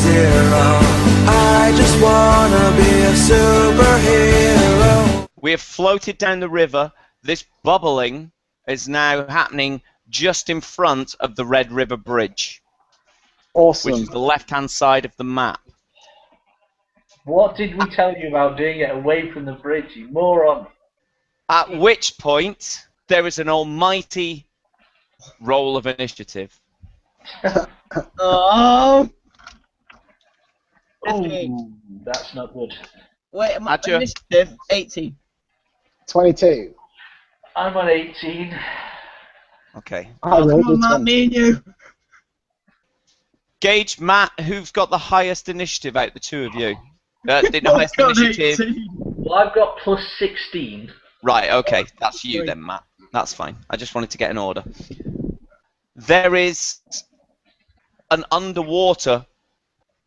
zero. I just wanna be a superhero. We have floated down the river. This bubbling is now happening just in front of the Red River Bridge, Awesome. which is the left-hand side of the map. What did we tell you about doing it away from the bridge, you moron? At which point, there is an almighty roll of initiative. Oh! Oh, that's not good. Wait, my Adjo. initiative, 18. 22. I'm on 18. Okay. I Oh, rolled come on, a Matt, 20. me and you. Gauge, Matt, who's got the highest initiative out of the two of you? The I've highest got initiative. 18. Well, I've got plus 16. Right, okay, that's you then, Matt. That's fine. I just wanted to get an order. There is an underwater.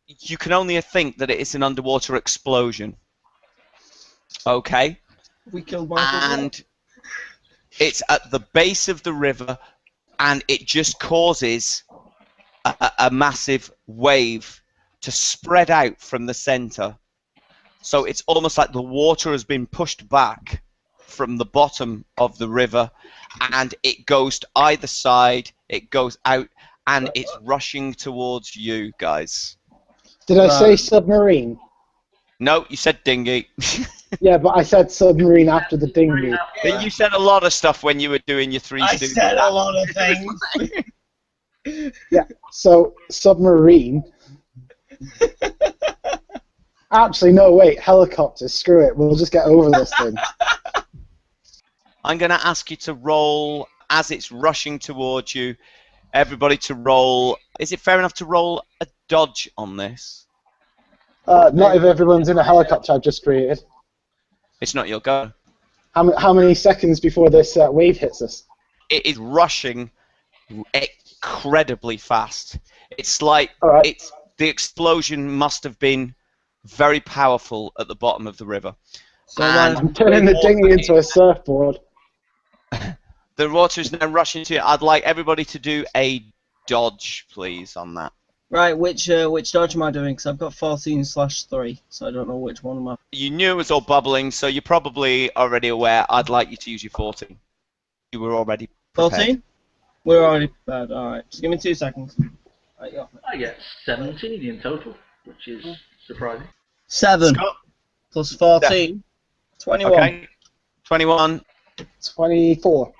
You can only think that it is an underwater explosion. Okay? We killed Michael. And it's at the base of the river, and it just causes a massive wave to spread out from the center. So it's almost like the water has been pushed back from the bottom of the river, and it goes to either side, it goes out, and it's rushing towards you guys. Did I say submarine? No, you said dinghy. Yeah, but I said submarine after the dinghy. You said a lot of stuff when you were doing your Three I Stooges. said a lot of things. Yeah, so submarine. Actually, no, wait, helicopters, screw it, we'll just get over this thing. I'm going to ask you to roll, as it's rushing towards you, everybody to roll. Is it fair enough to roll a dodge on this? Not if everyone's in a helicopter I've just created. It's not your go. How many seconds before this wave hits us? It is rushing incredibly fast. It's like Alright. the explosion must have been very powerful at the bottom of the river. So And I'm turning the dinghy into a surfboard. the water is now rushing to you. I'd like everybody to do a dodge, please, on that. Right, which dodge am I doing? Because I've got 14/3, so I don't know which one am I. You knew it was all bubbling, so you're probably already aware. I'd like you to use your 14. You were already prepared. 14? We're already prepared. Alright, just give me 2 seconds. Right, yeah. I get 17 in total, which is surprising. 7 Scott? plus 14. 21. Okay. 21. 24.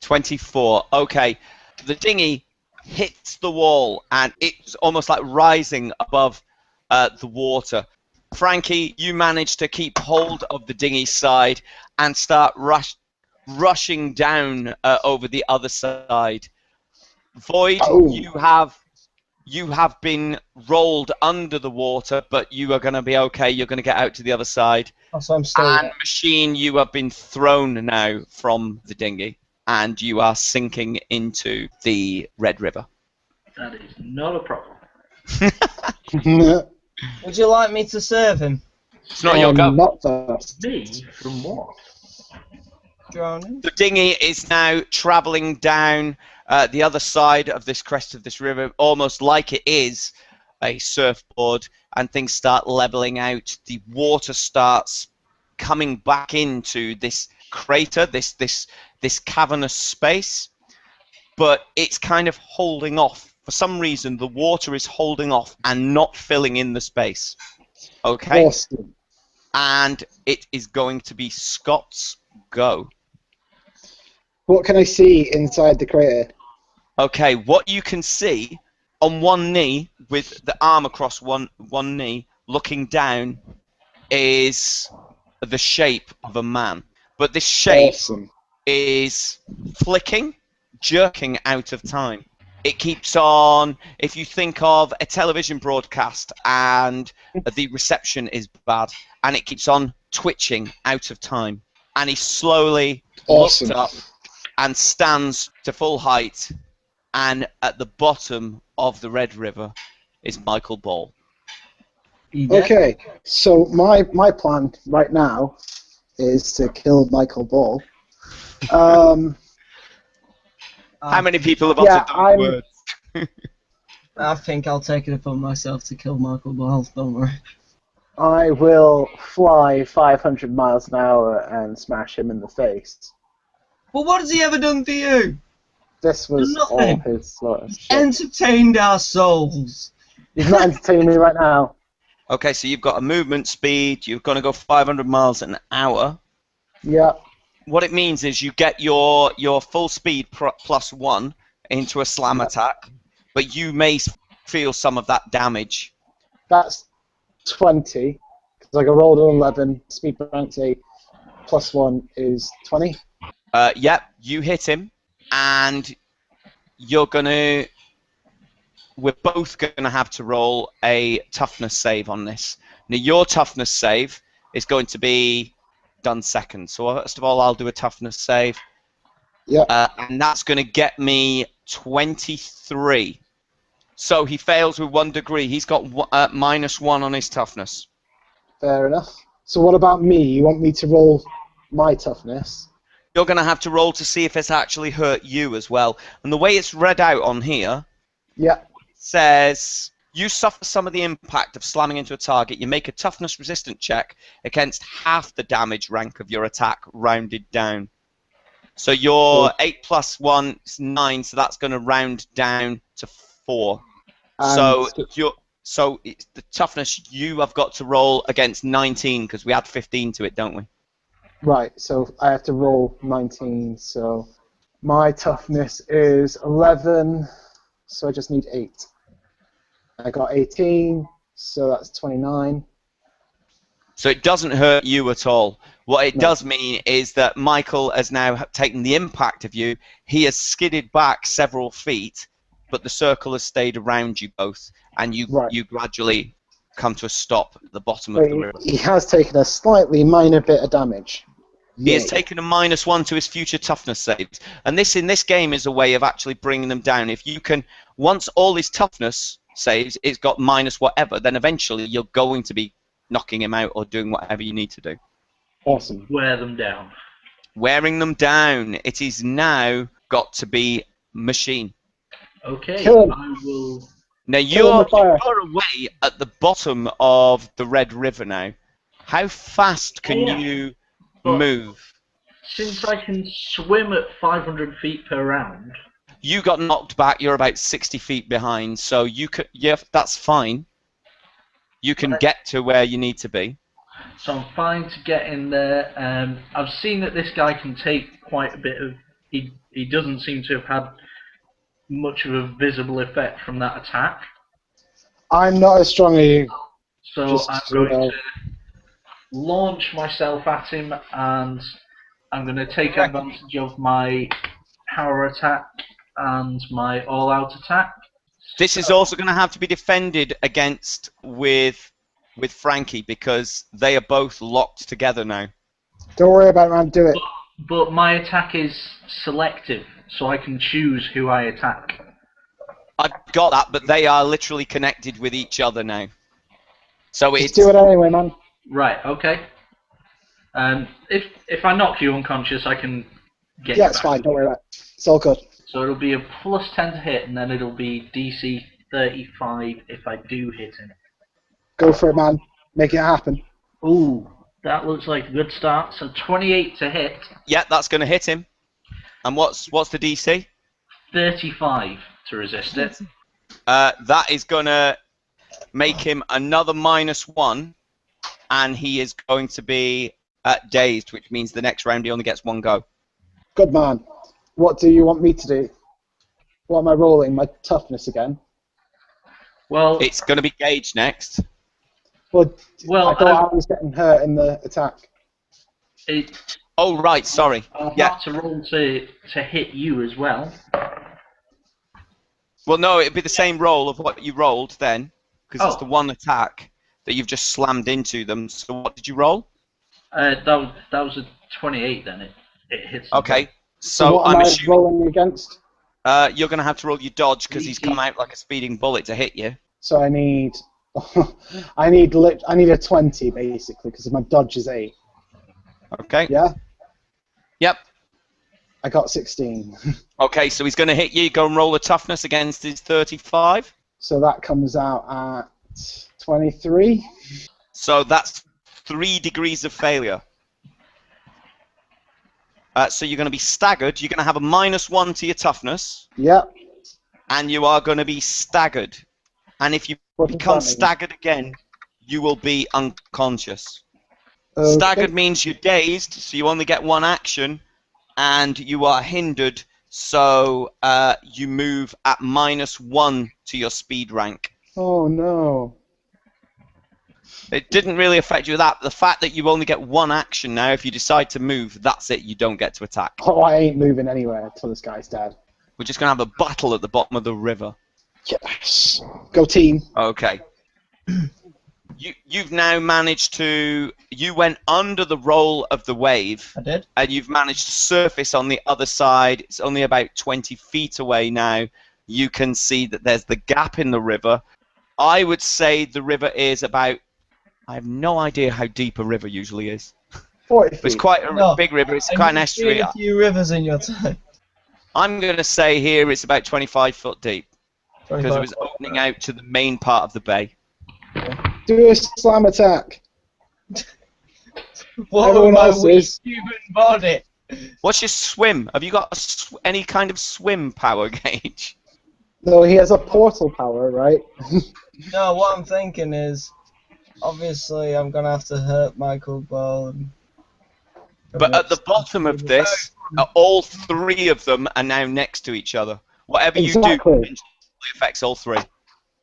24. Okay. The dinghy hits the wall, and it's almost like rising above the water. Frankie, you manage to keep hold of the dinghy side and start rushing down over the other side. Void, Oh. you have been rolled under the water, but you are going to be okay. You're going to get out to the other side. So I'm still... And Machine, you have been thrown now from the dinghy, and you are sinking into the Red River. That is not a problem. Would you like me to serve him? It's not your go. Not first. Me? From what? Drowning? The dinghy is now travelling down the other side of this crest of this river, almost like it is a surfboard, and things start leveling out. The water starts coming back into this crater, this cavernous space, but it's kind of holding off. For some reason, the water is holding off and not filling in the space. Okay? Awesome. And it is going to be Scott's go. What can I see inside the crater? Okay, what you can see on one knee, with the arm across one knee, looking down, is the shape of a man. But this shape Awesome. is flicking, jerking out of time. It keeps on, if you think of a television broadcast and the reception is bad, and it keeps on twitching out of time. And he slowly Awesome. looks up and stands to full height, and at the bottom of the Red River is Michael Ball. Okay, so my plan right now is to kill Michael Ball. How many people have yeah, uttered those words? I think I'll take it upon myself to kill Michael Ball, don't worry. I will fly 500 miles an hour and smash him in the face. But what has he ever done for you? This was all Nothing. his sort of shit. Entertained our souls. He's not entertaining me right now. Okay, so you've got a movement speed. You're going to go 500 miles an hour. Yeah. What it means is you get your full speed +1 into a slam attack, but you may feel some of that damage. That's 20. Because I rolled an 11. Speed rank 8. +1 is 20. Yep, you hit him, and we're both gonna have to roll a toughness save on this. Now your toughness save is going to be done second. So first of all, I'll do a toughness save. Yeah. And that's going to get me 23. So he fails with 1 degree. He's got -1 on his toughness. Fair enough. So what about me? You want me to roll my toughness? You're going to have to roll to see if it's actually hurt you as well. And the way it's read out on here Yeah. says, you suffer some of the impact of slamming into a target. You make a toughness resistant check against half the damage rank of your attack, rounded down. So your 8 + 1 is 9, so that's going to round down to 4. So the toughness you have got to roll against 19 because we add 15 to it, don't we? Right, so I have to roll 19, so my toughness is 11, so I just need 8. I got 18, so that's 29. So it doesn't hurt you at all. What it does mean is that Michael has now taken the impact of you. He has skidded back several feet, but the circle has stayed around you both, and you gradually come to a stop at the bottom of the river. He has taken a slightly minor bit of damage. He has taken a -1 to his future toughness saves, and this in this game is a way of actually bringing them down. If you can, once all his toughness saves, it's got minus whatever, then eventually you're going to be knocking him out or doing whatever you need to do. Awesome. Wear them down. Wearing them down. It is now got to be machine. Okay, Kill him. I will. Now Kill him with fire. you're away at the bottom of the Red River now. How fast can you move? Since I can swim at 500 feet per round. You got knocked back. You're about 60 feet behind, so you could. Yeah, that's fine. You can get to where you need to be. So I'm fine to get in there. I've seen that this guy can take quite a bit of. He doesn't seem to have had much of a visible effect from that attack. I'm not as strong as you. So I'm going to launch myself at him, and I'm going to take advantage of my power attack and my all-out attack. This is also going to have to be defended against with Frankie because they are both locked together now. Don't worry about it, man. Do it. But my attack is selective, so I can choose who I attack. I've got that, but they are literally connected with each other now. So Just do it anyway, man. Right. Okay. If I knock you unconscious, I can get. Yeah, you it's back. fine. Don't worry about it. It's all good. So it'll be a +10 to hit, and then it'll be DC 35 if I do hit him. Go for it, man. Make it happen. Ooh, that looks like a good start. So 28 to hit. Yeah, that's going to hit him. And what's the DC? 35 to resist it. That is going to make him another -1, and he is going to be dazed, which means the next round he only gets 1 go. Good man. What do you want me to do? What am I rolling? My toughness again? Well, It's going to be Gage next. Well, I thought I I was getting hurt in the attack. Oh, right, sorry. I'll Yeah. have to roll to hit you as well. Well, no, it'd be the same roll of what you rolled then, because it's Oh. the one attack that you've just slammed into them. So what did you roll? That was a 28 then. It hits. them. Okay, So so what I'm am I assuming rolling against? you're going to have to roll your dodge because he's come out like a speeding bullet to hit you. So I need, I need a 20 basically because my dodge is 8. Okay. Yeah. Yep. I got 16. Okay, so he's going to hit you. Go and roll a toughness against his 35. So that comes out at 23. So that's 3 degrees of failure. So you're going to be staggered. You're going to have a -1 to your toughness, Yep. and you are going to be staggered. And if you What does become that mean? staggered again, you will be unconscious. Okay. Staggered means you're dazed, so you only get 1 action, and you are hindered, so you move at -1 to your speed rank. Oh no. It didn't really affect you with that. The fact that you only get 1 action now, if you decide to move, that's it. You don't get to attack. Oh, I ain't moving anywhere until this guy's dead. We're just going to have a battle at the bottom of the river. Yes. Go team. Okay. You've now managed to... You went under the roll of the wave. I did. And you've managed to surface on the other side. It's only about 20 feet away now. You can see that there's the gap in the river. I would say the river is about... I have no idea how deep a river usually is. 40 It's feet. quite a No, big river. It's And quite an you've estuary. seen a few rivers in your time. I'm going to say here it's about 25 foot deep. Because it 25. was opening out to the main part of the bay. Do a slam attack. What Everyone about else my is. human body? What's your swim? Have you got any kind of swim power gauge? No, he has a portal power, right? No, what I'm thinking is, obviously, I'm gonna have to hurt Michael Ball. But at the bottom of this, all 3 of them are now next to each other. Whatever you do Exactly. eventually affects all 3.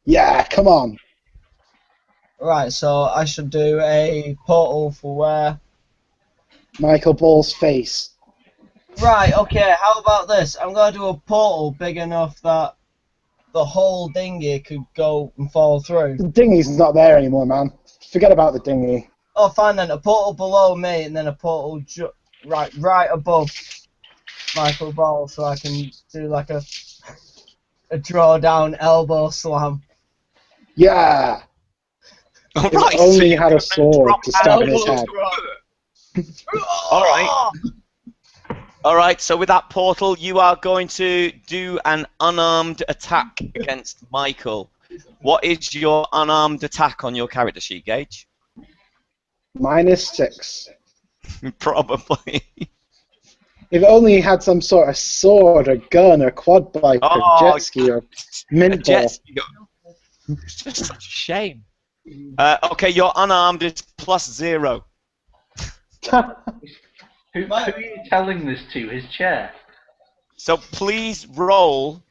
Yeah, come on. Right, so I should do a portal for where? Michael Ball's face. Right, okay, how about this? I'm gonna do a portal big enough that the whole dinghy could go and fall through. The dinghy's not there anymore, man. Forget about the dinghy. Oh, fine then, a portal below me and then a portal right above Michael Ball so I can do like a draw down elbow slam. Yeah. If Alright, so only he you're had a gonna sword drop to stab in his elbow head. drop. Alright. Alright, so with that portal, you are going to do an unarmed attack against Michael. What is your unarmed attack on your character sheet, Gage? -6. Probably. If only he had some sort of sword or gun or quad bike or Oh, jet ski or A mint ball. jet ski. It's just such a shame. Okay, your unarmed is +0. Who are you telling this to? His chair? So please roll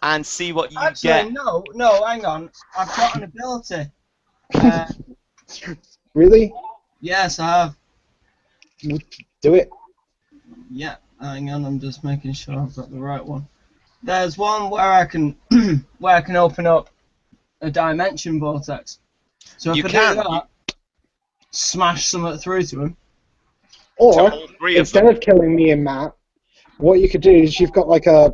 and see what you Actually, get. no, hang on. I've got an ability. Really? Yes, I have. Do it. Yeah, hang on, I'm just making sure I've got the right one. There's one where I can open up a dimension vortex. So if You I can. do that, smash something through to him. Or, To all 3 of instead them. of killing me and Matt, what you could do is you've got like a...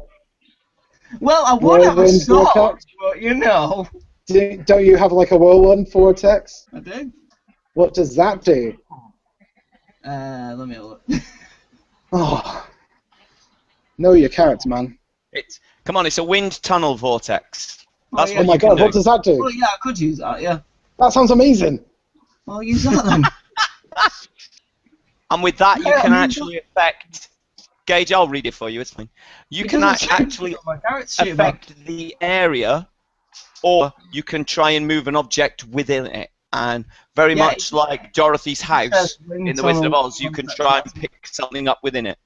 Well, I would have a Whirlwind sword, vortex? but you know. Don't you have like a whirlwind vortex? I do. What does that do? Let me have a look. Oh. Know your character, man. Come on, it's a wind tunnel vortex. That's yeah. Oh what my you can god, do. what does that do? Well, yeah, I could use that, yeah. That sounds amazing. I'll use that then. And with that, you Yeah, can I mean, actually affect... Gage, I'll read it for you, it's fine. You It can doesn't actually my character sheet about- affect the area, or you can try and move an object within it. And very Yeah, much like Dorothy's house says wind in The Wizard of tunnel Oz, you can try and pick something up within it.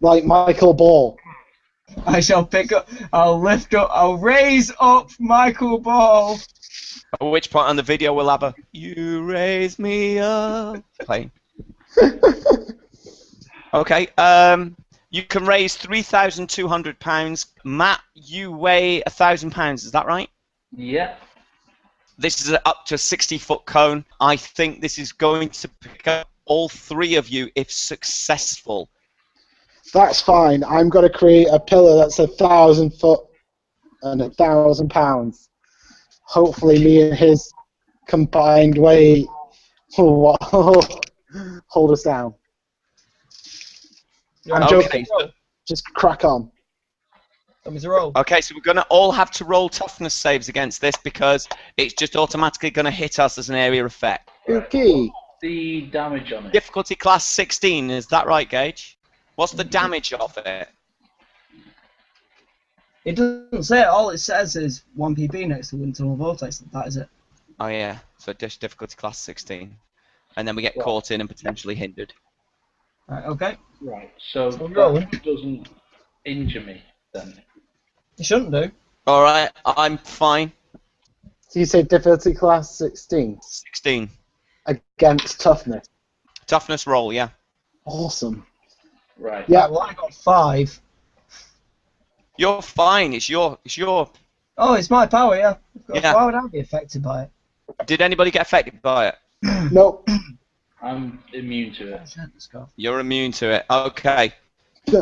Like Michael Ball. I shall pick up, I'll raise up Michael Ball. At which point on the video we'll have a "You Raise Me Up" playing. Okay, you can raise £3,200. Matt, you weigh £1,000, is that right? Yeah. This is up to a 60-foot cone. I think this is going to pick up all 3 of you if successful. That's fine. I'm going to create a pillar that's 1,000 foot and 1,000 pounds. Hopefully me and his combined weight will hold us down. I'm joking. Okay, so Just crack on. Want me to roll? Okay, so we're going to all have to roll toughness saves against this because it's just automatically going to hit us as an area effect. Okay. The damage on it. Difficulty class 16, is that right, Gage? What's the damage of it? It doesn't say it. All it says is 1 PP next to Windtunnel Vortex. That is it. Oh yeah, so difficulty class 16. And then we get Right. caught in and potentially hindered. Right, okay. Right, so So rolling. that doesn't injure me then. It shouldn't do. Alright, I'm fine. So you say difficulty class 16 16. against toughness. Toughness roll, yeah. Awesome. Right. Yeah. Right, well, I got 5. You're fine, it's your... Oh, it's my power, yeah. Yeah. Why would I be affected by it? Did anybody get affected by it? Nope. I'm immune to it. Oh, shit, let's go. You're immune to it. Okay.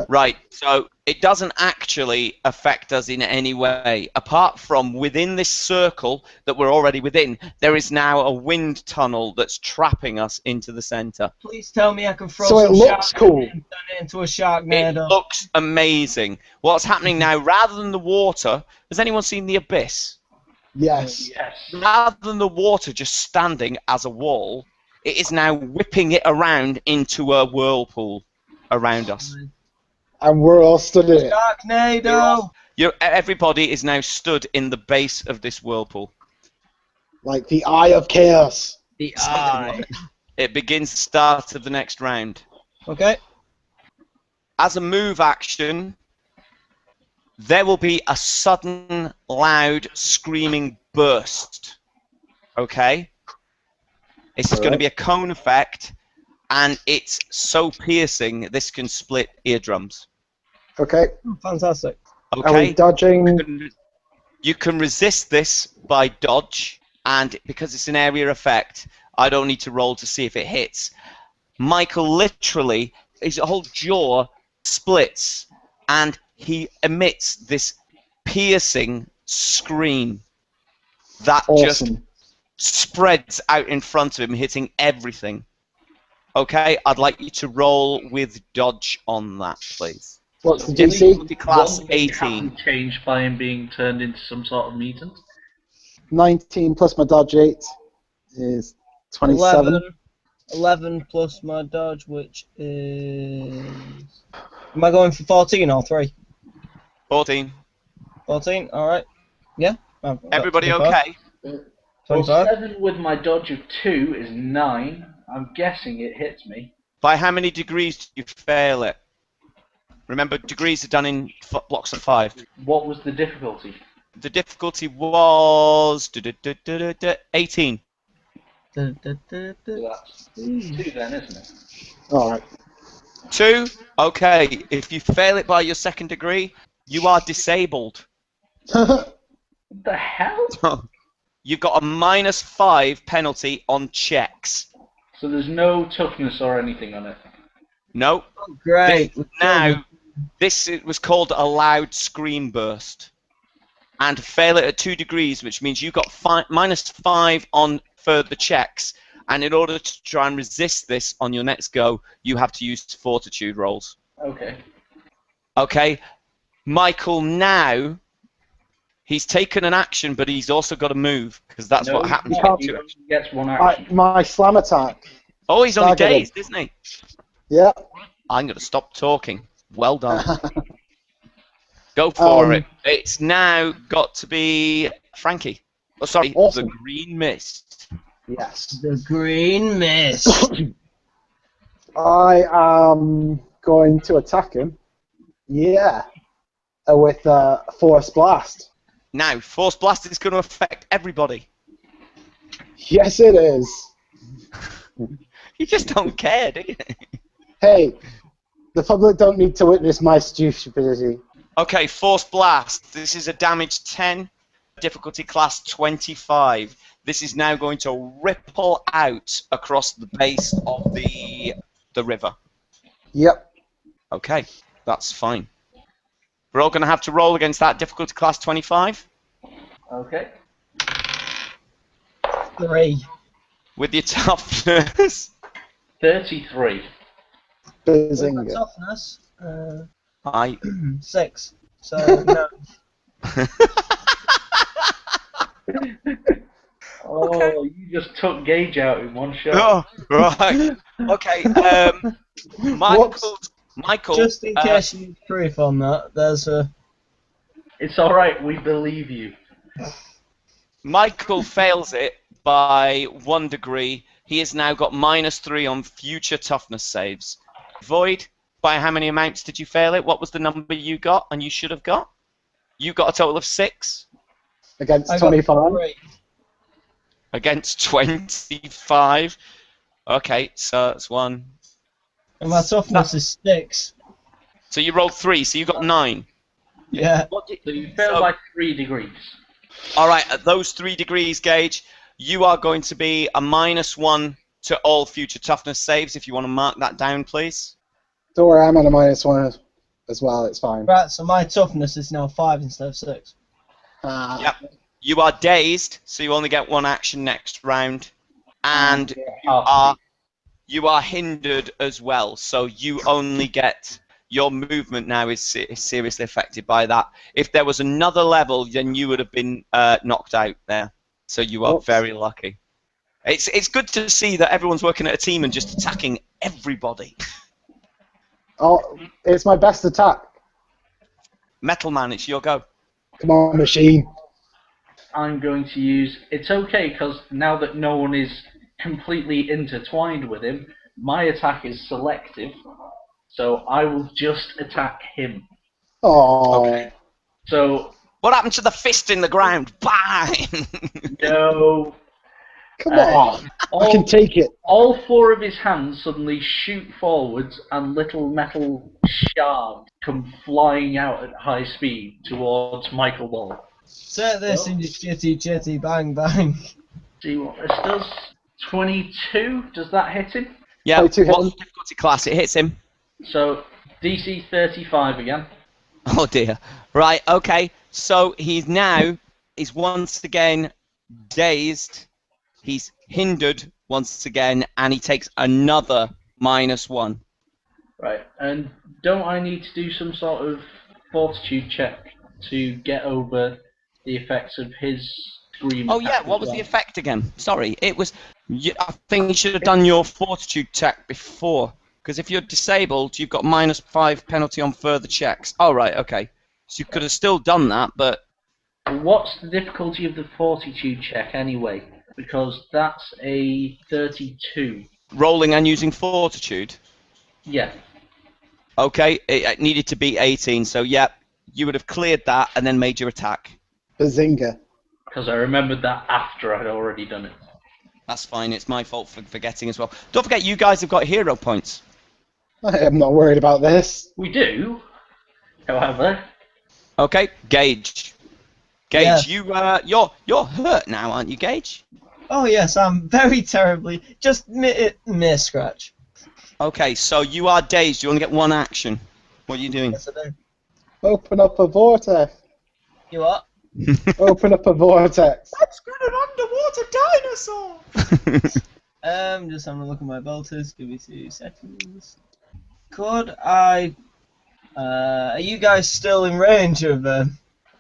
Right, so it doesn't actually affect us in any way. Apart from within this circle that we're already within, there is now a wind tunnel that's trapping us into the centre. Please tell me I can throw So it some looks shark cool. and turn it into a It Sharknado. looks amazing. What's happening now, rather than the water, has anyone seen the abyss? Yes. Yes. Rather than the water just standing as a wall, it is now whipping it around into a whirlpool around us. And we're all stood in it. Sharknado! Everybody is now stood in the base of this whirlpool. Like the Eye of Chaos. The eye. It begins the start of the next round. Okay. As a move action, there will be a sudden, loud, screaming burst. Okay? This is going to be a cone effect, and it's so piercing, this can split eardrums. Okay. Oh, fantastic. Are we Okay? dodging? You can resist this by dodge, and because it's an area effect, I don't need to roll to see if it hits. Michael literally, his whole jaw splits, and he emits this piercing scream that just Awesome. spreads out in front of him, hitting everything. Okay, I'd like you to roll with dodge on that, please. What's the DC? Difficulty class One thing 18. hasn't changed by him being turned into some sort of mutant. 19 plus my dodge 8 is 27. 11 plus my dodge, which is... Am I going for 14 or 3? 14. 14, alright. Yeah. I've got Everybody 25. okay? Well, 25. 7 with my dodge of 2 is 9. I'm guessing it hits me. By how many degrees do you fail it? Remember, degrees are done in blocks of 5. What was the difficulty? The difficulty was 18. So that's 2 then, isn't it? Alright. 2. Okay, if you fail it by your second degree, you are disabled. What the hell? You've got a -5 penalty on checks. So there's no toughness or anything on it. No. Great. This it was called a loud scream burst. And fail it at 2 degrees, which means you got -5 on further checks. And in order to try and resist this on your next go, you have to use fortitude rolls. Okay. Okay? Michael now, he's taken an action, but he's also got to move, because that's what happens. you can't- He only gets one action. My slam attack. Oh, he's only Stagger him. dazed, isn't he? Yeah. I'm going to stop talking. Well done. Go for it. It's now got to be Frankie. Oh, sorry, Awesome. the green mist. Yes. The green mist. I am going to attack him. Yeah. With Force Blast. Now, Force Blast is going to affect everybody. Yes, it is. You just don't care, do you? Hey, the public don't need to witness my stupidity. Okay, Force Blast. This is a damage 10, difficulty class 25. This is now going to ripple out across the base of the river. Yep. Okay, that's fine. We're all going to have to roll against that difficulty class 25 Okay. 3. with your toughness. 33. What's my Bazinga. toughness? I 6. So no. Oh, you just took Gage out in one shot. Oh, right. Okay. Michael. Just in case you need proof on that, there's a. It's alright, we believe you. Michael fails it by 1 degree. He has now got -3 on future toughness saves. Void, by how many amounts did you fail it? What was the number you got and you should have got? You got a total of 6 Against I got 25. 3. against 25. Okay, so that's 1. And my toughness is 6. So you rolled 3, so you got 9. Yeah. So you failed by 3 degrees. All right, at those 3 degrees, Gage, you are going to be a -1 to all future toughness saves. If you want to mark that down, please. Don't worry, I'm on a -1 as well, it's fine. Right, so my toughness is now 5 instead of 6. Yep. You are dazed, so you only get 1 action next round, and you are hindered as well. So you only get your movement now is seriously affected by that. If there was another level, then you would have been knocked out there. So you are very lucky. It's good to see that everyone's working at a team and just attacking everybody. Oh, it's my best attack. Metal Man, it's your go. Come on, machine. I'm going to use... It's okay, because now that no one is completely intertwined with him, my attack is selective, so I will just attack him. Oh. Okay. So... What happened to the fist in the ground? Bang! No. Come on. I can take it. All 4 of his hands suddenly shoot forwards, and little metal shards come flying out at high speed towards Michael Ball. Set this in your chitty chitty bang bang. See what this does. 22, does that hit him? Yeah, what's 22 the hit him. difficulty class? It hits him. So, DC 35 again. Oh dear. Right, okay. So he's once again dazed. He's hindered once again, and he takes another -1. Right, and don't I need to do some sort of fortitude check to get over the effects of his scream? Oh yeah, what was the effect again? Sorry, it was... I think you should have done your fortitude check before, because if you're disabled, you've got -5 penalty on further checks. Oh right, okay. So you could have still done that, but... What's the difficulty of the fortitude check anyway? Because that's a 32. Rolling and using fortitude? Yeah. Okay, it needed to be 18, so yeah, you would have cleared that and then made your attack. Bazinga. Because I remembered that after I'd already done it. That's fine, it's my fault for forgetting as well. Don't forget, you guys have got hero points. I am not worried about this. We do, however. Okay, Gage. Gage, Yeah. you're hurt now, aren't you, Gage? Oh yes, I'm very terribly. Just mere scratch. Okay, so you are dazed. You only get 1 action. What are you doing? Yes, I do. Open up a vortex. You what? Open up a vortex. Let's get an underwater dinosaur. Just having a look at my bolters. Give me 2 seconds. Could I? Are you guys still in range of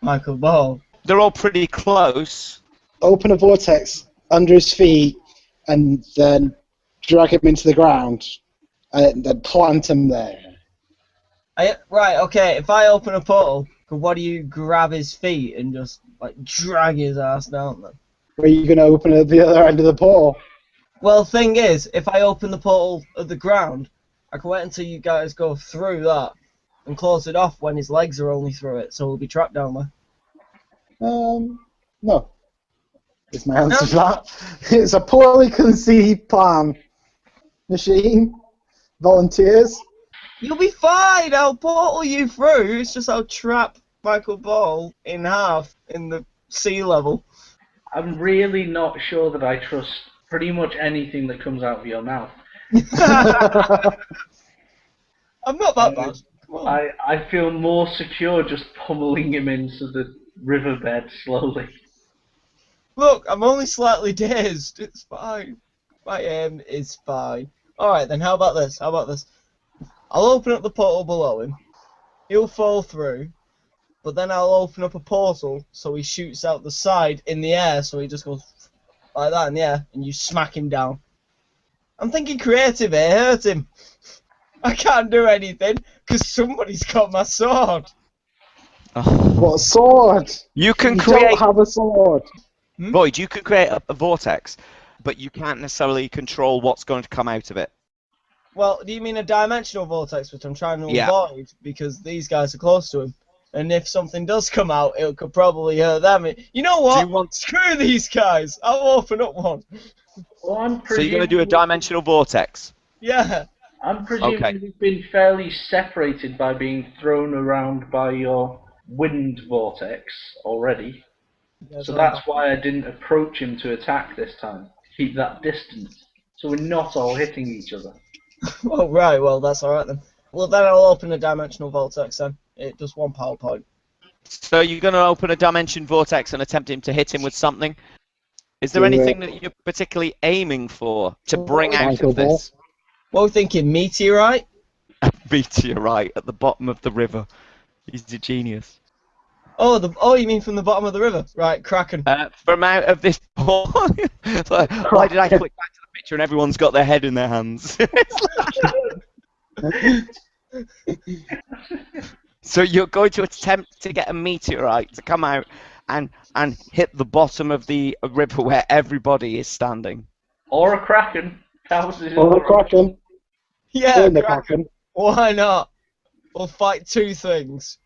Michael Ball? They're all pretty close. Open a vortex under his feet and then drag him into the ground and then plant him there. Right, okay, if I open a portal, what do you grab his feet and just like drag his ass down then? Where are you going to open at the other end of the portal? Well, thing is, if I open the portal at the ground, I can wait until you guys go through that and close it off when his legs are only through it, so he'll be trapped down there. No. Is my answer to that. It's a poorly conceived plan. Machine? Volunteers? You'll be fine, I'll portal you through, it's just I'll trap Michael Ball in half in the sea level. I'm really not sure that I trust pretty much anything that comes out of your mouth. I'm not that bad. Come on. I feel more secure just pummeling him into the riverbed slowly. Look, I'm only slightly dazed. It's fine. My aim is fine. Alright then, how about this? I'll open up the portal below him. He'll fall through. but then I'll open up a portal so he shoots out the side in the air, so he just goes like that in the air, and you smack him down. I'm thinking creative here, hurt him. I can't do anything because somebody's got my sword. What sword? You can You create, don't have a sword. Boyd, you can create a vortex, but you can't necessarily control what's going to come out of it. Well, do you mean a dimensional vortex, which I'm trying to Yeah. avoid because these guys are close to him? And if something does come out, it could probably hurt them. You know what? Do you want- Screw these guys. I'll open up one. Well, I'm So you're going to do a presuming- dimensional vortex. Yeah. I'm presuming Okay. you've been fairly separated by being thrown around by your wind vortex already. So that's why I didn't approach him to attack this time. Keep that distance. So we're not all hitting each other. Oh, right. Well, that's all right then. Well, then I'll open a dimensional vortex then. It does 1 power point. So you're going to open a dimension vortex and attempt to hit him with something. Is there Do anything that you're particularly aiming for to bring out Michael of this? What are we thinking? Meteorite? Meteorite at the bottom of the river. He's a genius. Oh, you mean from the bottom of the river? Right, Kraken. From out of this port. Like, why did I click back to the picture and everyone's got their head in their hands? So you're going to attempt to get a meteorite to come out and hit the bottom of the river where everybody is standing. Or a kraken. Or the Kraken. Yeah, Or the Kraken. Kraken. Why not? We'll fight two things.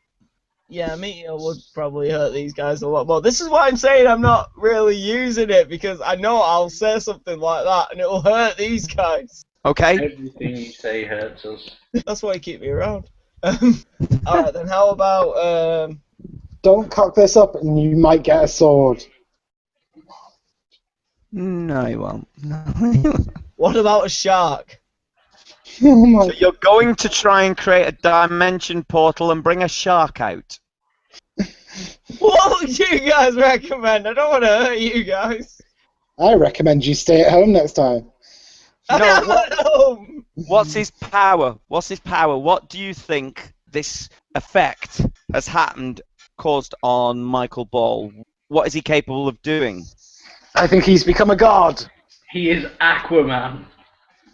Yeah, meteor would probably hurt these guys a lot more. This is why I'm saying I'm not really using it, because I know I'll say something like that and it'll hurt these guys. Okay? Everything you say hurts us. That's why you keep me around. Alright, then how about... Don't cock this up and you might get a sword. No, he won't. No. what about a shark? Oh my So you're going to try and create a dimension portal and bring a shark out. What would you guys recommend? I don't want to hurt you guys. I recommend you stay at home next time. No, No. What's his power? What's his power? What do you think this effect has caused on Michael Ball? What is he capable of doing? I think he's become a god. He is Aquaman.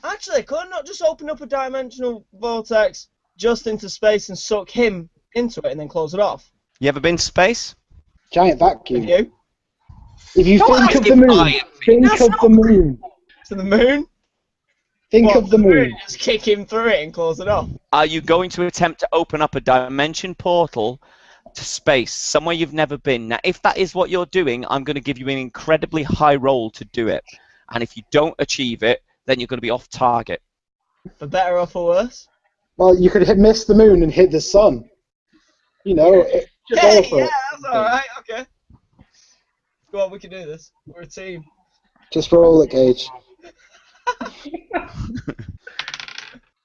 Actually, could I not just open up a dimensional vortex just into space and suck him into it and then close it off? You ever been to space? Giant Have vacuum. you? If you Don't think ask of the him moon, why. think That's of not the moon. To the moon? Think What, of the moon. Just kick him through it and close it off. Are you going to attempt to open up a dimension portal to space, somewhere you've never been? Now, if that is what you're doing, I'm going to give you an incredibly high roll to do it. And if you don't achieve it, then you're going to be off target. For better or for worse? Well, you could miss the moon and hit the sun. You know, Yeah, go for it. that's alright, okay. Go on, we can do this. We're a team. Just roll it, Gage.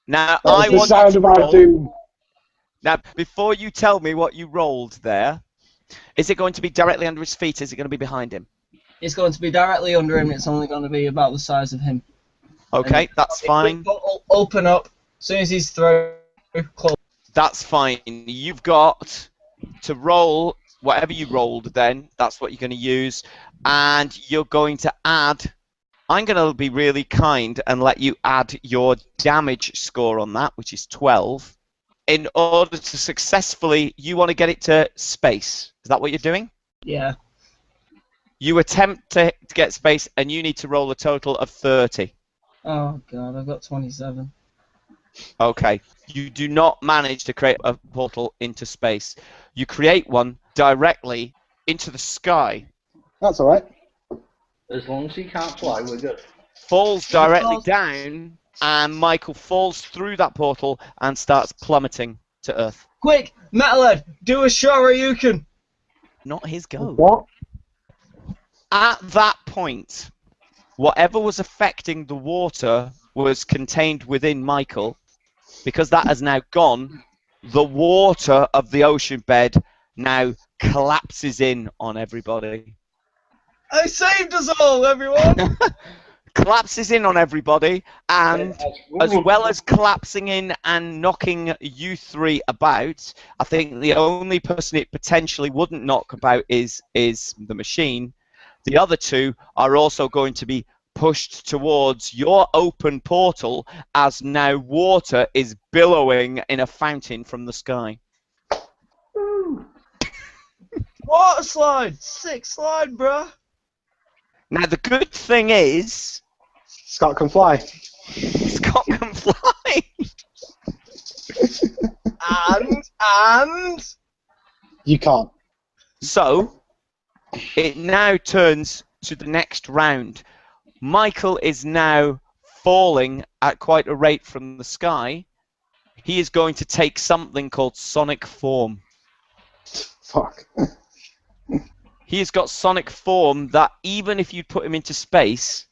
Now, That was I the want sound you of to our roll. doom. Now, before you tell me what you rolled there, is it going to be directly under his feet? Is it going to be behind him? It's going to be directly under him. It's only going to be about the size of him. Okay, that's fine. Open up. As soon as he's through, close. That's fine. You've got to roll whatever you rolled then. That's what you're going to use. And you're going to add... I'm going to be really kind and let you add your damage score on that, which is 12. In order to successfully... You want to get it to space. Is that what you're doing? Yeah. You attempt to get space, and you need to roll a total of 30. Oh, God, I've got 27. Okay. You do not manage to create a portal into space. You create one directly into the sky. That's all right. As long as he can't fly, we're good. Falls directly down, and Michael falls through that portal and starts plummeting to Earth. Quick, Metalhead, do a Shoryuken. Not his go. What? At that point, whatever was affecting the water was contained within Michael. Because that has now gone, the water of the ocean bed now collapses in on everybody. I saved us all, everyone. collapses in on everybody, and as well as collapsing in and knocking you three about, I think the only person it potentially wouldn't knock about is the machine. The other two are also going to be pushed towards your open portal as now water is billowing in a fountain from the sky. Water slide! Sick slide, bruh! Now the good thing is, Scott can fly. Scott can fly. And... You can't. So, it now turns to the next round. Michael is now falling at quite a rate from the sky. He is going to take something called sonic form. Fuck. He has got sonic form that even if you put him into space,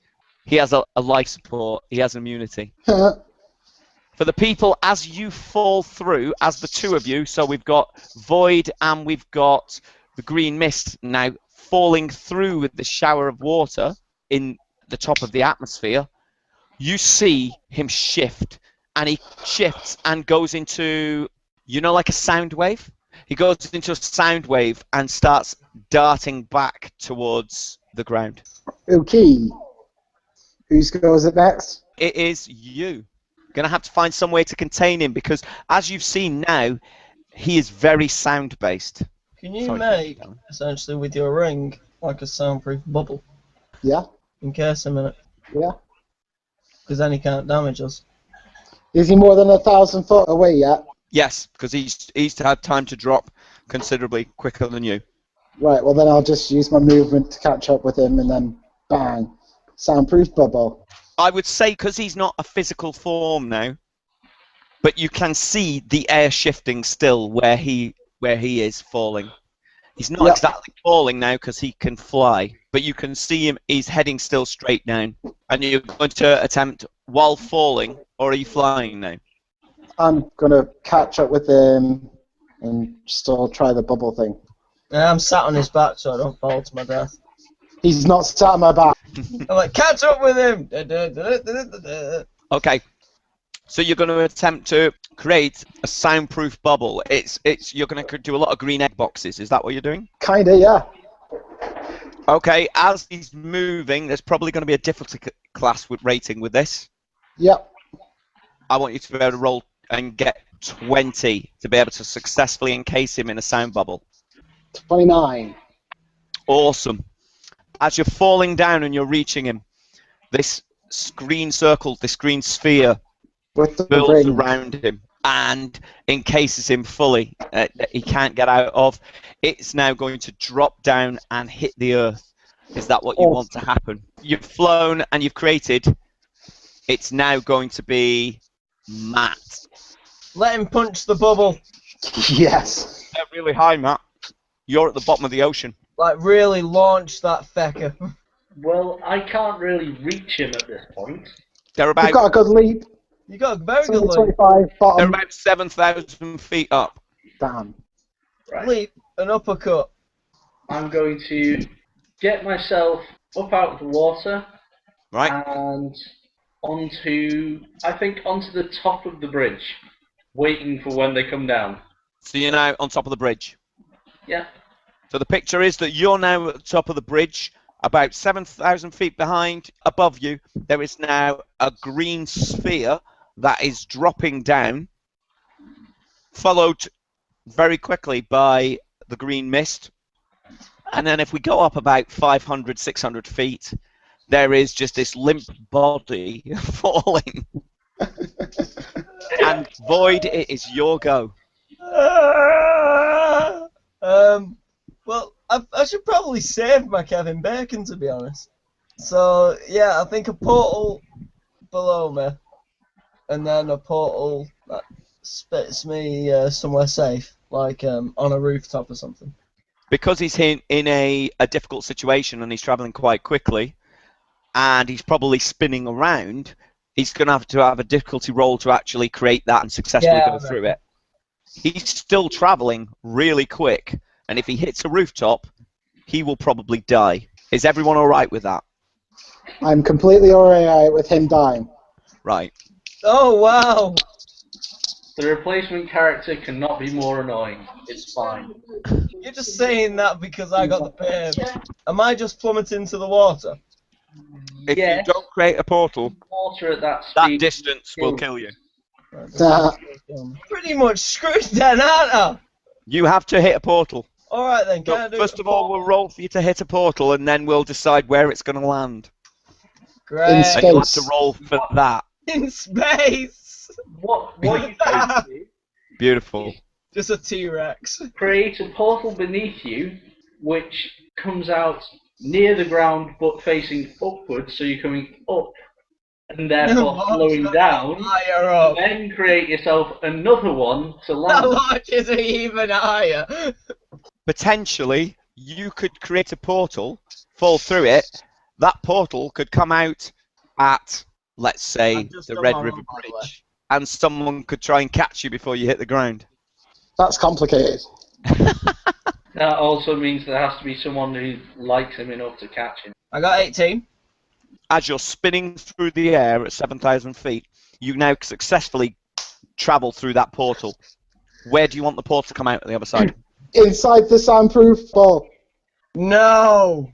he has a life support. He has immunity. For the people, as you fall through, as the two of you, so we've got Void and we've got the green mist now falling through with the shower of water in the top of the atmosphere, you see him shift, and he shifts and goes into, you know, like a sound wave? He goes into a sound wave and starts darting back towards the ground. Okay. Who's goes it next? It is you. Going to have to find some way to contain him because, as you've seen now, he is very sound-based. Can you make, essentially, with your ring, like a soundproof bubble? Yeah. Encase him in it. Yeah. Because then he can't damage us. Is he more than 1,000 foot away yet? Yes, because he's had time to drop considerably quicker than you. Right, well then I'll just use my movement to catch up with him and then bang. Soundproof bubble. I would say because he's not a physical form now, but you can see the air shifting still where he is falling. He's not exactly falling now because he can fly, but you can see him, he's heading still straight down. And you're going to attempt while falling, or are you flying now? I'm going to catch up with him and still try the bubble thing. I'm sat on his back so I don't fall to my death. He's not sat on my back. I'm like, catch up with him! Okay. So you're going to attempt to create a soundproof bubble. You're going to do a lot of green egg boxes. Is that what you're doing? Kinda, yeah. Okay. As he's moving, there's probably going to be a difficulty class rating with this. Yep. I want you to be able to roll and get 20 to be able to successfully encase him in a sound bubble. 29. Awesome. As you're falling down and you're reaching him, this green circle, this green sphere With the builds ring. around him and encases him fully. He can't get out of. It's now going to drop down and hit the earth. Is that what you want to happen? You've flown and you've created. It's now going to be Matt. Let him punch the bubble. Yes. They're really high, Matt. You're at the bottom of the ocean. Like, really launch that fecker. Well, I can't really reach him at this point. They're We've about got a good leap. You got a very good leap. 25 they're bottom. about 7,000 feet up. Damn. Right. Leap, an uppercut. I'm going to get myself up out of the water Right. and onto the top of the bridge, waiting for when they come down. So you're now on top of the bridge. Yeah. So the picture is that you're now at the top of the bridge, about 7,000 feet behind, above you. There is now a green sphere that is dropping down, followed very quickly by the green mist. And then if we go up about 500, 600 feet, there is just this limp body falling. And Void, it is your go. Well, I should probably save my Kevin Bacon, to be honest. So, yeah, I think a portal below me, and then a portal that spits me somewhere safe, like on a rooftop or something. Because he's in a difficult situation and he's traveling quite quickly, and he's probably spinning around, he's going to have a difficulty roll to actually create that and successfully go through it. He's still traveling really quick, and if he hits a rooftop, he will probably die. Is everyone all right with that? I'm completely alright with him dying. Right. Oh, wow. The replacement character cannot be more annoying. It's fine. You're just saying that because I got the pain. Am I just plummeting into the water? If you Yes, don't create a portal, water at that that speed. distance will kill you. Nah. Pretty much screwed then, aren't I? You have to hit a portal. Alright then, can I So do first of all, we'll roll for you to hit a portal, and then we'll decide where it's going to land. Great. In And you'll have space. to roll for that. In space! What you can do, Beautiful. Just a T-Rex. create a portal beneath you, which comes out near the ground but facing upwards, so you're coming up and therefore slowing down. Higher up. Then create yourself another one to That land. launches it even higher. Potentially, you could create a portal, fall through it. That portal could come out at, let's say, I've just the done Red my River roll, by the way. Bridge, and someone could try and catch you before you hit the ground. That's complicated. That also means there has to be someone who likes him enough to catch him. I got 18. As you're spinning through the air at 7,000 feet, you now successfully travel through that portal. Where do you want the portal to come out on the other side? Inside the soundproof ball. No!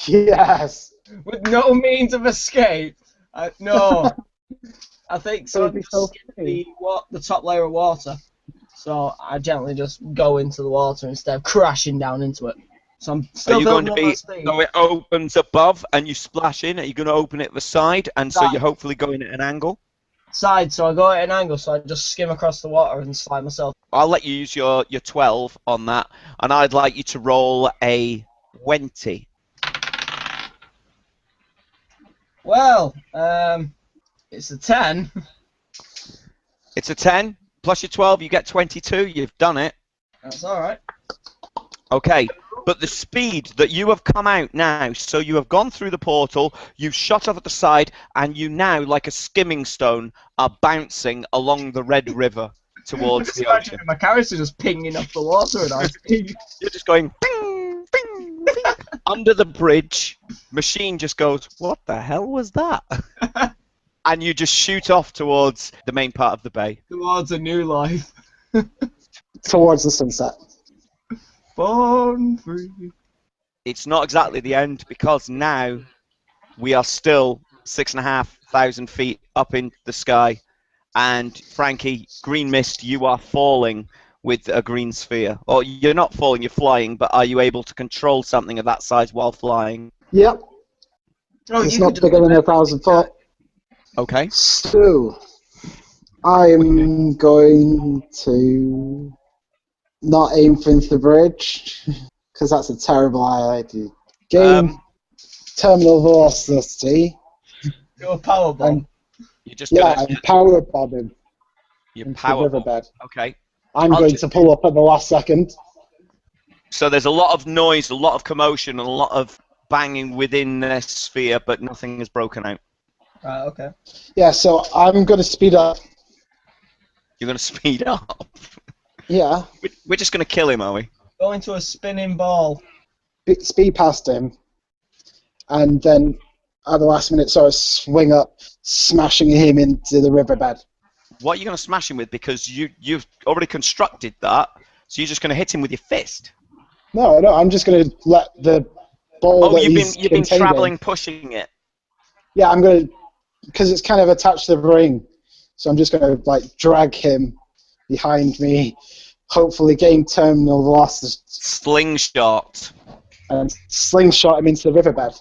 Yes. With no means of escape. No. I think So so. it'd be so The top layer of water. So I gently just go into the water instead of crashing down into it. So I'm still Are you going building to up my be, speed. so it opens above and you splash in? Are you going to open it at the side, and so Side. you're hopefully going at an angle? Side, so I go at an angle, so I just skim across the water and slide myself. I'll let you use your 12 on that, and I'd like you to roll a 20. Well, it's a 10. It's a 10, plus your 12, you get 22, you've done it. That's alright. Okay, but the speed that you have come out now, so you have gone through the portal, you've shot off at the side, and you now, like a skimming stone, are bouncing along the Red River towards Just the imagine ocean. my character just pinging off the water and I You're just going bing, bing, bing. Under the bridge. Machine just goes, what the hell was that? And you just shoot off towards the main part of the bay. towards a new life. Towards the sunset. Born free. It's not exactly the end, because now we are still 6,500 feet up in the sky. And Frankie, green mist, you are falling with a green sphere. Or you're not falling, you're flying, but are you able to control something of that size while flying? Yep. Oh, It's you not could bigger just than 1,000 foot. Okay. So, I'm going to not aim for into the bridge, because that's a terrible idea. Gain terminal velocity. do a power bomb. You're just Yeah, gonna, I'm power bombing you're into the power. riverbed. Okay. I'm I'll going just- to pull up at the last second. So there's a lot of noise, a lot of commotion, and a lot of banging within this sphere, but nothing is broken out. Right, okay. Yeah, so I'm going to speed up. You're going to speed up. Yeah, We're just going to kill him, are we? Go into a spinning ball. speed past him, and then at the last minute sort of swing up, smashing him into the riverbed. What are you going to smash him with? Because you've already constructed that, so you're just going to hit him with your fist. No, I'm just going to let the ball Oh, that you've he's been contained traveling, in. pushing it. Yeah, I'm going to, because it's kind of attached to the ring, so I'm just going to like drag him behind me, hopefully gain terminal velocity Slingshot. and slingshot him into the riverbed.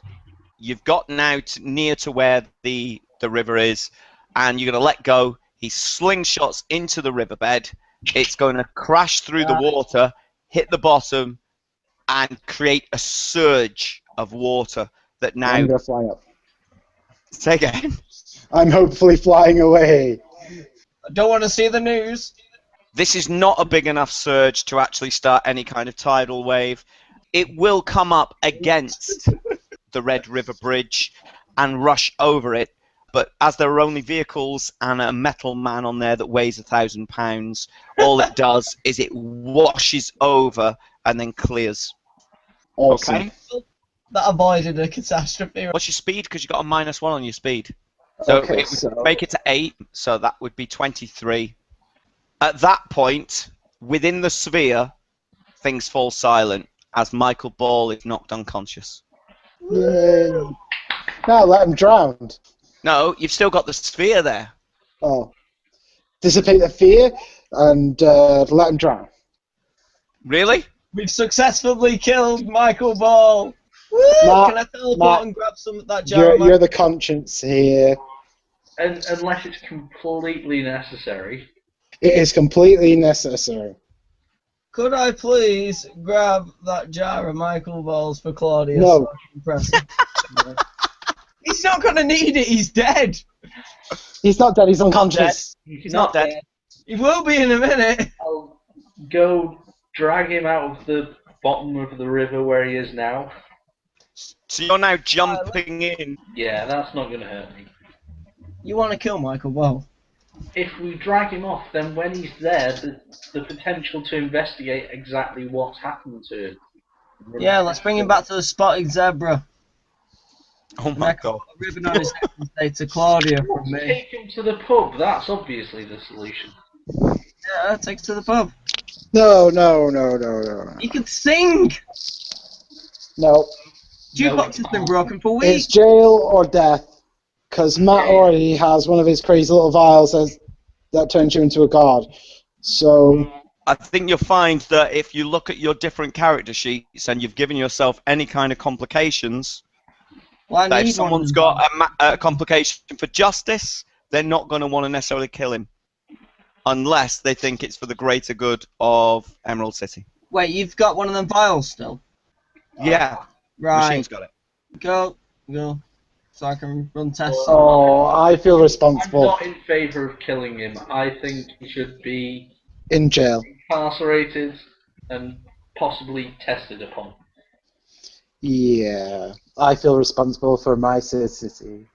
You've gotten out near to where the river is, and you're going to let go. He slingshots into the riverbed. It's going to crash through the water, hit the bottom, and create a surge of water that now... I'm going to fly up. Say again. I'm hopefully flying away. I don't want to see the news. This is not a big enough surge to actually start any kind of tidal wave. It will come up against the Red River Bridge and rush over it, but as there are only vehicles and a metal man on there that weighs 1,000 pounds, all it does is it washes over and then clears. Awesome. Okay? That avoided a catastrophe. What's your speed? Because you got a -1 on your speed. So Okay, it would so make it to 8, so that would be 23. At that point, within the sphere, things fall silent as Michael Ball is knocked unconscious. yay. Now let him drown. No, you've still got the sphere there. Oh, dissipate the fear and let him drown. Really? We've successfully killed Michael Ball. Woo! Matt, Can I teleport Matt, and grab some of that jar? You're the conscience here. And unless it's completely necessary. It is completely necessary. Could I please grab that jar of Michael Balls for Claudia? No. So I can press it? He's not gonna need it. He's dead. He's not dead. He's unconscious. He's not dead. He will be in a minute. I'll go drag him out of the bottom of the river where he is now. So you're now jumping in. Yeah, that's not going to hurt me. You want to kill Michael Ball? If we drag him off, then when he's there, the potential to investigate exactly what's happened to him. Yeah, let's bring him back to the spotted zebra. Oh And my I cut god. a ribbon on his neck and say to Claudia from me. Take him to the pub. That's obviously the solution. Yeah, take us to the pub. No. You can sing. No. Jukebox has been broken for It's weeks. jail or death. Because Matt already has one of his crazy little vials that turns you into a god. So, I think you'll find that if you look at your different character sheets and you've given yourself any kind of complications, Well, that I if need someone's one. got a complication for justice, they're not going to want to necessarily kill him. Unless they think it's for the greater good of Emerald City. Wait, you've got one of them vials still? Yeah, Right. Machine's got it. Go. So I can run tests. oh, I feel I'm responsible not in favour of killing him. I think he should be in jail. incarcerated and possibly tested upon. Yeah, I feel responsible for my city.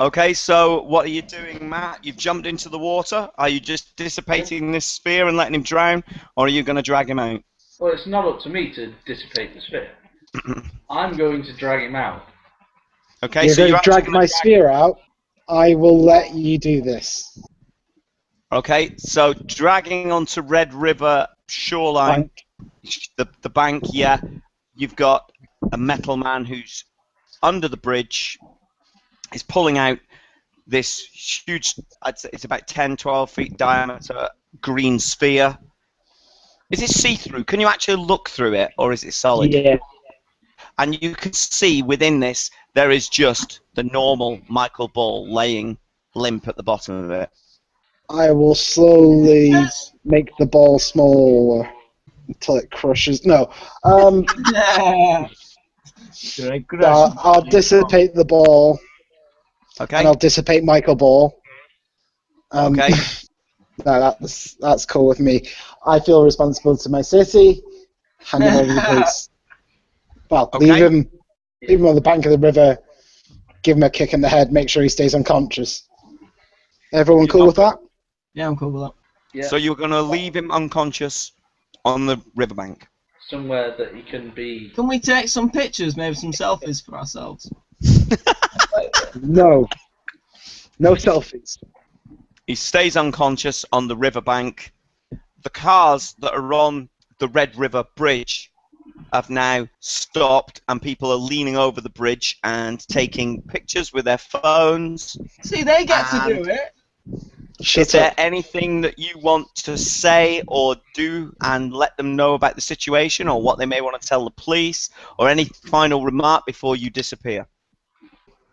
Okay, so what are you doing, Matt? You've jumped into the water. Are you just dissipating this sphere and letting him drown, or are you going to drag him out? Well, it's not up to me to dissipate the sphere. I'm going to drag him out. Okay, You're so going you're to drag actually my gonna sphere out. I will let you do this. Okay, so dragging onto Red River shoreline, the bank, yeah. You've got a metal man who's under the bridge. He's pulling out this huge, I'd say it's about 10, 12 feet diameter green sphere. Is it see-through? Can you actually look through it, or is it solid? Yeah. And you can see within this, there is just the normal Michael Ball laying limp at the bottom of it. I will slowly make the ball smaller until it crushes. No. Yeah. I'll dissipate the ball, Okay? and I'll dissipate Michael Ball. Okay. No, that's cool with me. I feel responsible to my city. Hand him over the police. Well, Okay. leave him on the bank of the river. Give him a kick in the head. Make sure he stays unconscious. Everyone cool with that? Yeah, I'm cool with that. Yeah, So you're going to leave him unconscious on the riverbank. somewhere that he can be. Can we take some pictures, maybe some selfies for ourselves? No. No selfies. He stays unconscious on the riverbank. The cars that are on the Red River Bridge have now stopped, and people are leaning over the bridge and taking pictures with their phones. See, they get to do it. Is Shut there up. anything that you want to say or do and let them know about the situation, or what they may want to tell the police, or any final remark before you disappear?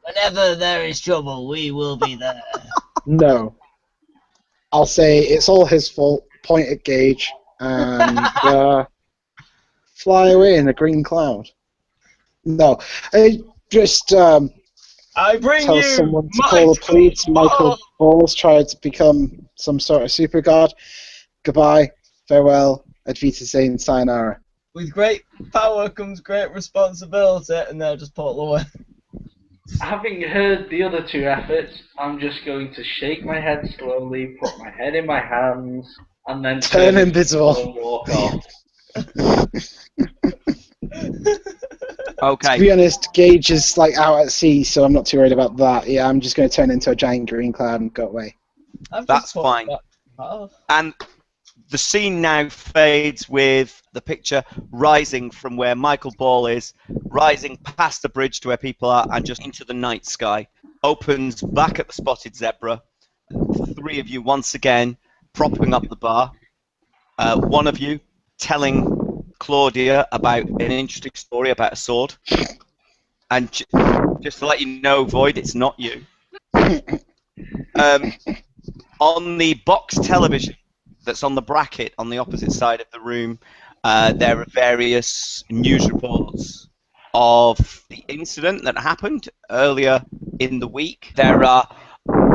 Whenever there is trouble, we will be there. No. I'll say it's all his fault. Point at Gage and fly away in a green cloud. No. Just I bring tell you someone to call the police. Michael Ball's tried to become some sort of super god. Goodbye, farewell, Advita Zane, sayonara. With great power comes great responsibility, and they'll just pull away. Having heard the other two efforts, I'm just going to shake my head slowly, put my head in my hands, and then Turn invisible. and walk off. Okay. To be honest, Gage is like out at sea, so I'm not too worried about that. Yeah, I'm just going to turn into a giant green cloud and go away. That's fine. And the scene now fades with the picture rising from where Michael Ball is, rising past the bridge to where people are, and just into the night sky. Opens back at the spotted zebra. The three of you once again propping up the bar. One of you telling Claudia about an interesting story about a sword. And just to let you know, Void, it's not you. On the box television that's on the bracket on the opposite side of the room, there are various news reports of the incident that happened earlier in the week. There are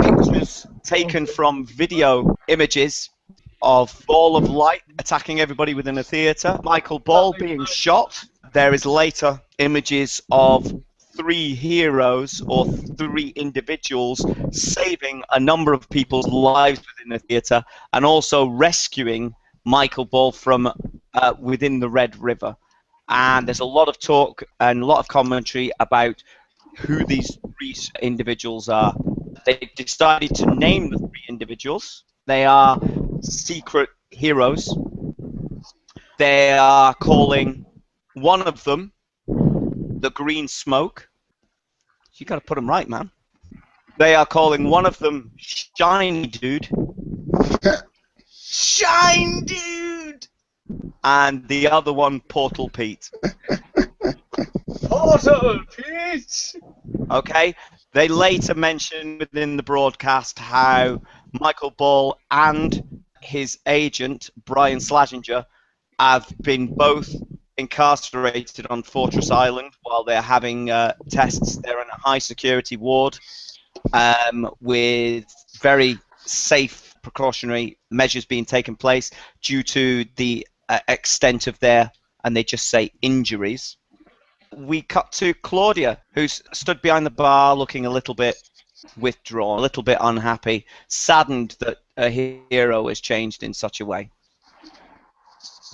pictures taken from video images of ball of light attacking everybody within a theatre, Michael Ball being shot. There is later images of 3 heroes or 3 individuals saving a number of people's lives within the theatre and also rescuing Michael Ball from within the Red River. And there's a lot of talk and a lot of commentary about who these 3 individuals are. They decided to name the 3 individuals. They are secret heroes. They are calling one of them the Green Smoke. You got to put them right, man. They are calling one of them Shiny Dude. Shine Dude! And the other one, Portal Pete. Portal Pete! Okay? They later mention within the broadcast how Michael Ball and his agent, Brian Slazenger, have been both incarcerated on Fortress Island while they're having tests. They're in a high security ward with very safe precautionary measures being taken place due to the extent of their, and they just say, injuries. We cut to Claudia, who's stood behind the bar looking a little bit withdrawn, a little bit unhappy, saddened that a hero has changed in such a way.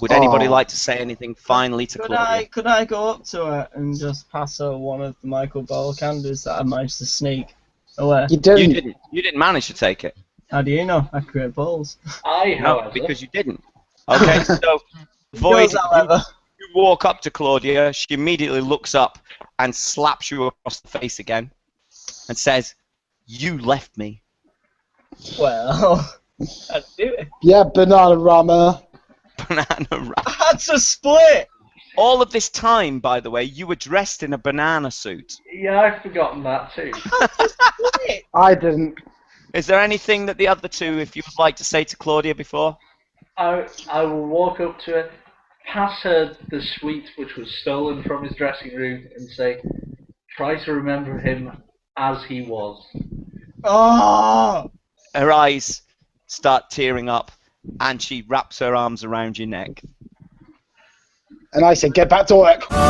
Would anybody like to say anything finally to Claudia? Could I go up to her and just pass her one of the Michael Ball candies that I managed to sneak away? You didn't. You didn't manage to take it. How do you know? I create balls. No, because you didn't. Okay, so Void, you walk up to Claudia. She immediately looks up and slaps you across the face again and says, "You left me." Well, I'd do it. Yeah, banana rama. Banana wrap. I had to split! All of this time, by the way, you were dressed in a banana suit. Yeah, I've forgotten that too. I didn't. Is there anything that the other two, if you would like to say to Claudia before? I will walk up to her, pass her the sweet which was stolen from his dressing room, and say, "Try to remember him as he was." Oh! Her eyes start tearing up, and she wraps her arms around your neck. And I said, get back to work. Oh,